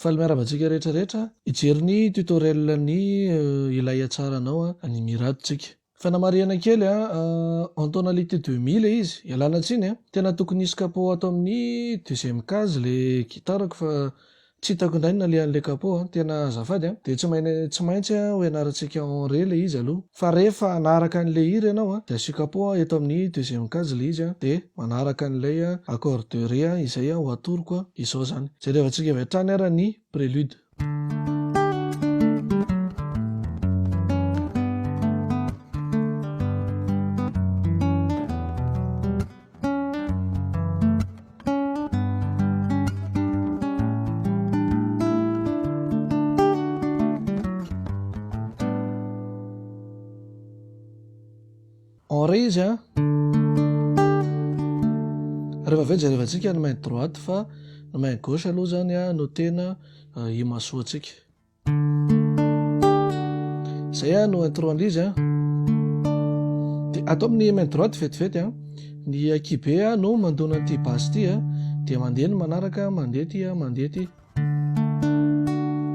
Fa miarabantsika rehetrarehetra ijery ny tutoriel-ny ilay atsaranao ny miradotsika. Fanamariana kely antaona lite 2000 izy ialana tsiny tena tokony isy capot ato amin'ny deuxième case le gitarako fa tsy hitako indray na le an'le capot tena azafady de tsy maintsy ho ianarantsika en ré le izy aloha fa rehefa anaraka an'le hira ianao de asio capot eto amin'ny deuxième case le izy de manaraka an'ilay accord de ré izay ho atoroko izao zany. Jerevantsika avy hatrany ara ny prélude. En ré izy rehefa avy jerevantsika ny main droite fa ny main gauche aloha zany no tena imasoantsika. Zay no intro an'izy de atao amin'ny main droite vetivety ny kibe no mandona an'ity basse ty de mandeha ny manaraka mandeha ty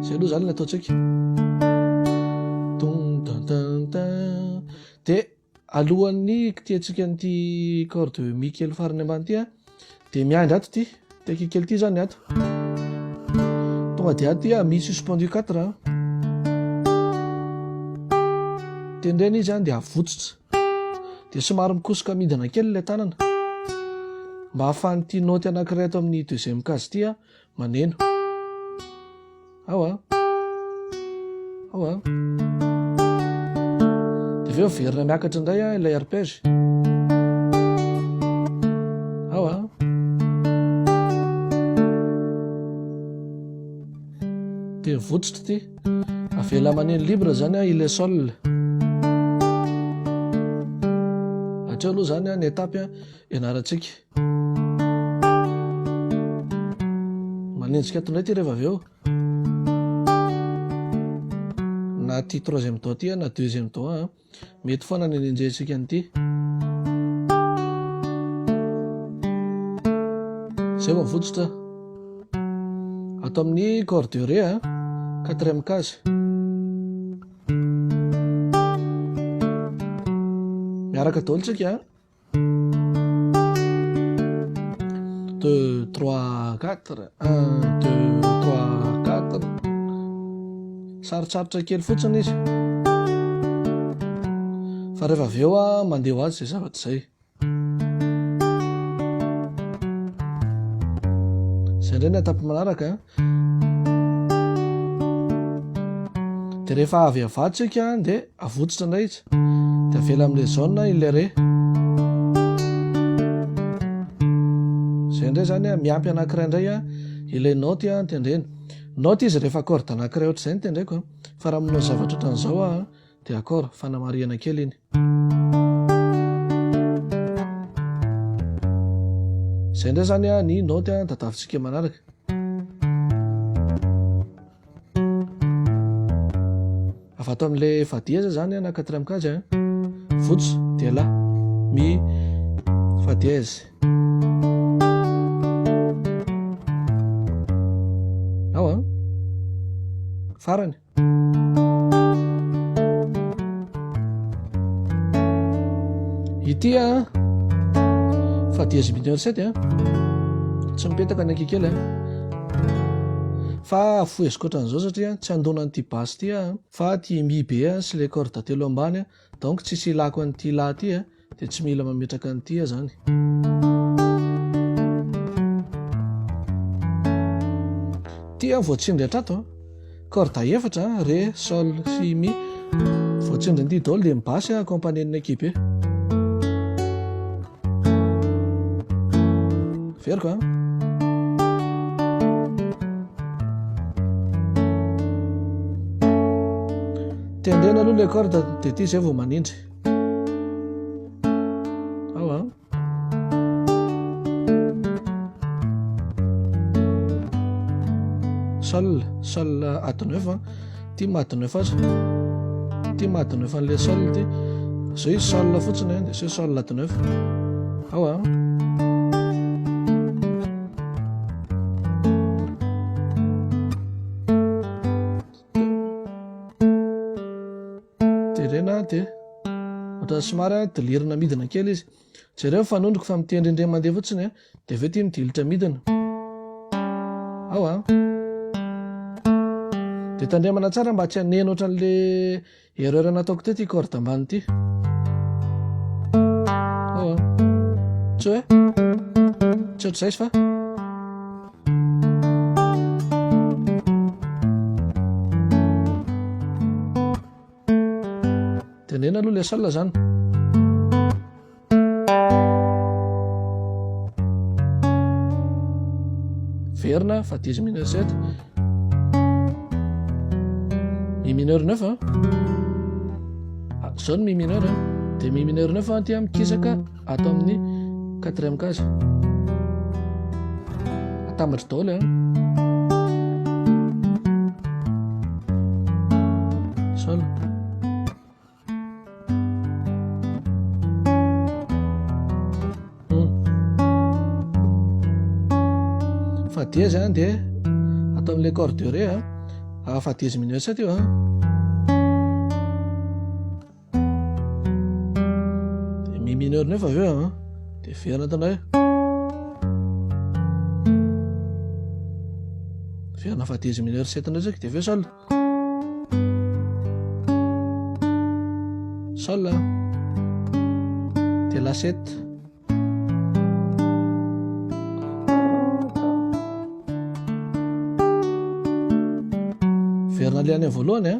zay aloha zany ny ataontsika de alohan'ny kitiantsika n'ity corde mi kely farany ambany ty de miandry ato ty teky kely ty zany ato tonga de ato ty mi suspendu 4 tendrena izy de avotsitra de somary mikosoka midina kely le tanana mba ahafahan'ity note anankiray ato amin'ny deuxième case ty maneno ao de aveo verina miakatra indray ilay arpège de votsitra ty avela maneno libre zany ilay sol atreo aloha zany ny étape ianarantsika manenjika ato indray ty rehefa aveo na ty troisième temps ty na deuxième temps mety foana ny nenjentsika an'ity zay vao votsitra atao amin'ny corde de ré quatrième case miaraka daholo tsika 2 3 4 1 2 3 4 sarotsarotra kely fotsiny izy fa rehefa avy eo mandeha ho azy zay zavatra zay indray ny atapo manaraka de rehefa avy avatsika de avotsitra indray izy de avela amin'le jaune ilay ré zay indray zany miampy anankiray indray ilay note tendrena note izy rehefa corde anankiray ohatr' izay ny tendreko fa raha aminao zavatra ohatran'izao de accord fanamariana kely iny zay indray zany ny note tadavintsika manaraka afato amin'le fa dièse zany na quatrième case votsy de la mi fa dièse farany ity fa dièse mineur 7 tsy mipetaka ny akikely fa foeziko ohatran'izao satria tsy andona an'ity basse ty fa ty mi be sy le corde telo ambany donc tsisy ilako an'ity la ty de tsy mila mametraka an'ity zany ty voatsindry hatrato corde efatra ré sol sy mi voatsindry an'ity daholo de mibasy accompagnen'ny équipe veriko tendrena aloha le corde de ty zay vao manindry sol ato 9 ty maty 9 azy ty maty 9 an'le sol ty zao izy sol fotsiny de zao sol ato 9 tenena dia ohatra somary dilirina midina kely izy jereo fanondroko fa mitendrindre mandeha fotsiny dia aveo ty midilitra midina ao dia tandremana tsara mba tsy hanena ohatran' le erreur nataoko tety corde ambany ty ao tsy hoe tsy ohatr'izay izy fa tenena aloha le sol zany verina fa dièse mineur 7 mi mineur 9 zao ny mi mineur dia mi mineur 9 ty mikisaka atao amin'ny 4e case atambatra daholo sol fa dièse dia atao amin'le corde de ré fa dièse mineur 7 io dia mi mineur 9 aveo dia verina tanao verina fa dièse mineur 7 ndraiky dia aveo sol sol dia la 7 verina le any voalohany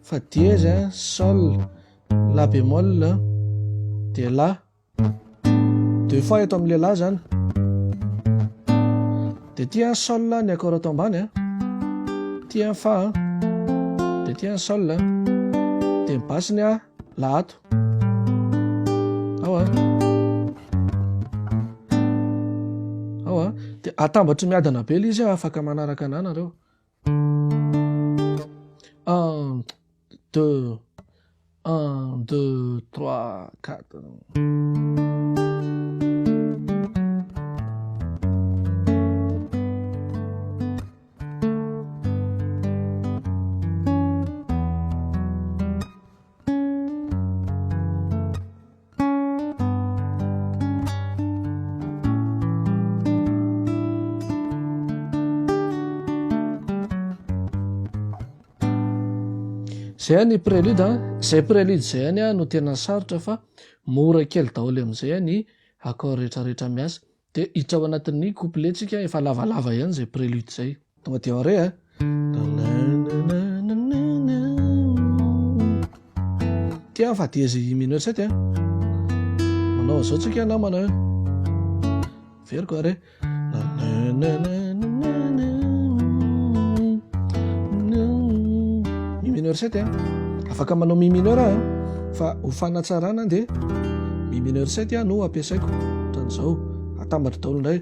fa dièse sol la bémol dia la deux fois eto amin'le la zany dia tia sol ny accord ato ambany tia fa dia tia sol dia mibasiny la ato ao dia atambatry miadana be le izy afaka manaraka ananareo 1 2 1 2 3 4 zay ny prélude zay prélude zay any no tena sarotra fa mora kely daholo amin'izay ny accord rehetrarehetra miasa dia hiditra ao anatin'ny coupletsika efa lavalava ihany zay prélude zay tonga dia ao re tia fa dièse mineur 7 manao zao tsika na manao very koa re mi mineur 7 afaka manao mi mineur fa ho fanatsarana dia mi mineur 7 no ampiasaiko ohatran'izao atambatra daholo indray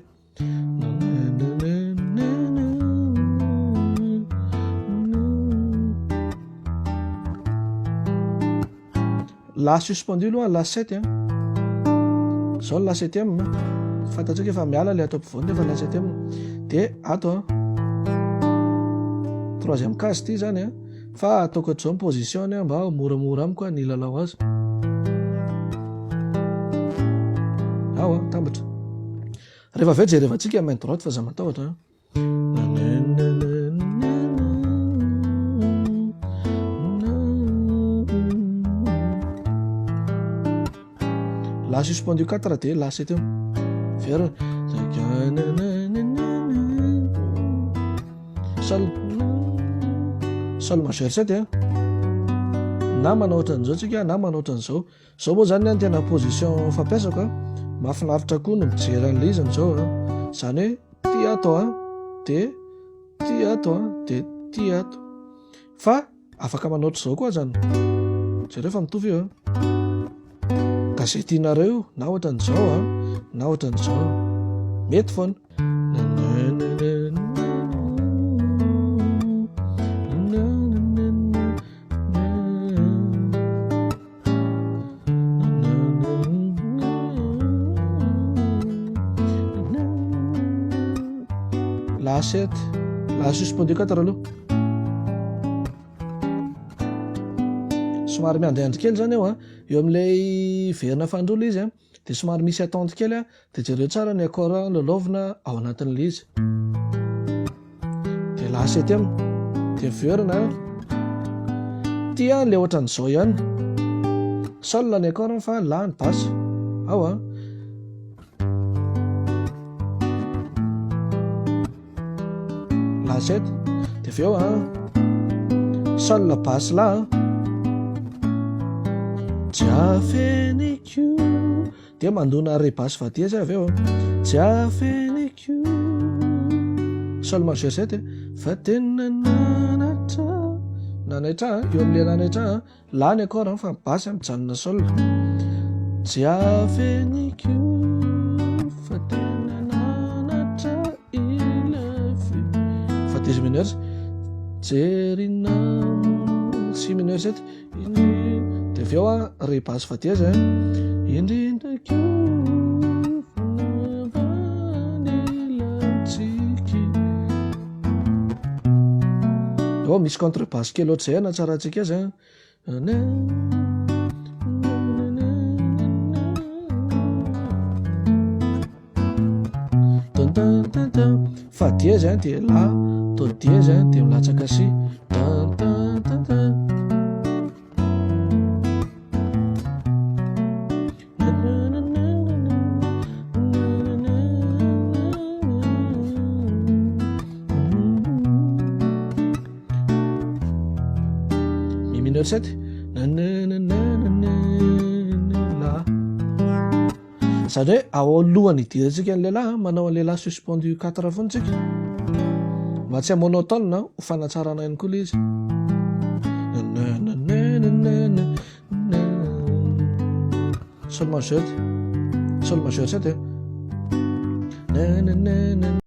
la suspendu aloha la 7 zao la 7e fantatsika efa miala le atao ampovoany fa la 7e dia ato 3e case ty zany fa ataoko atao position mba moramora amiko ny lalao azy ao tambatra rehefa aveo jerevantsika main droite fa za matahotra la suspendu 4 dia la 7 ver sol majeur 7 na manao ohatran'izao tsika na manao ohatran'izao zao moa zany ny tena position fampiasako mahafinaritra koa no mijery an'le izy amin'izao zany hoe ty ato dia ty ato dia ty ato fa afaka manao ohatr'izao koa zany jereo fa mitovy io gazetinareo na ohatran'izao na ohatran'izao mety foana La7 la suspendu 4 aloha somary miandriandry kely zany eo eo amin'ilay verina fandrola izy dia somary misy attente kely dia jereo tsara ny accord lalaovina ao anatin'ilay izy dia La7 aminy dia verina tia le ohatran'izao ihany sol ny accord fa la ny basse ao La7 dia avy eo sol basse la Jiafeniko dia mandona ré basse vadia zay avy eo Jiafeniko sol majeur 7 fa tena nanaitra eo amin'ilay nanaitra la ny accord fa basse mijanona sol Jiafeniko fa tena nanatra ilafy fa 10 mineurs jerina si mineurs 7 dia avy eo ré basse vadia zay indrindrako fanavanilantsiky misy contre basse kely ohatr'izay na tsara antsika azy fa dièse dia la do dièse dia milatsaka si mineur 7 zany hoe ao alohany idirantsika ny lehilahy manao an'ilay la suspendu 4 fontsika mba tsy monotone ho fanatsarana ihany koa le izy sol majeur 7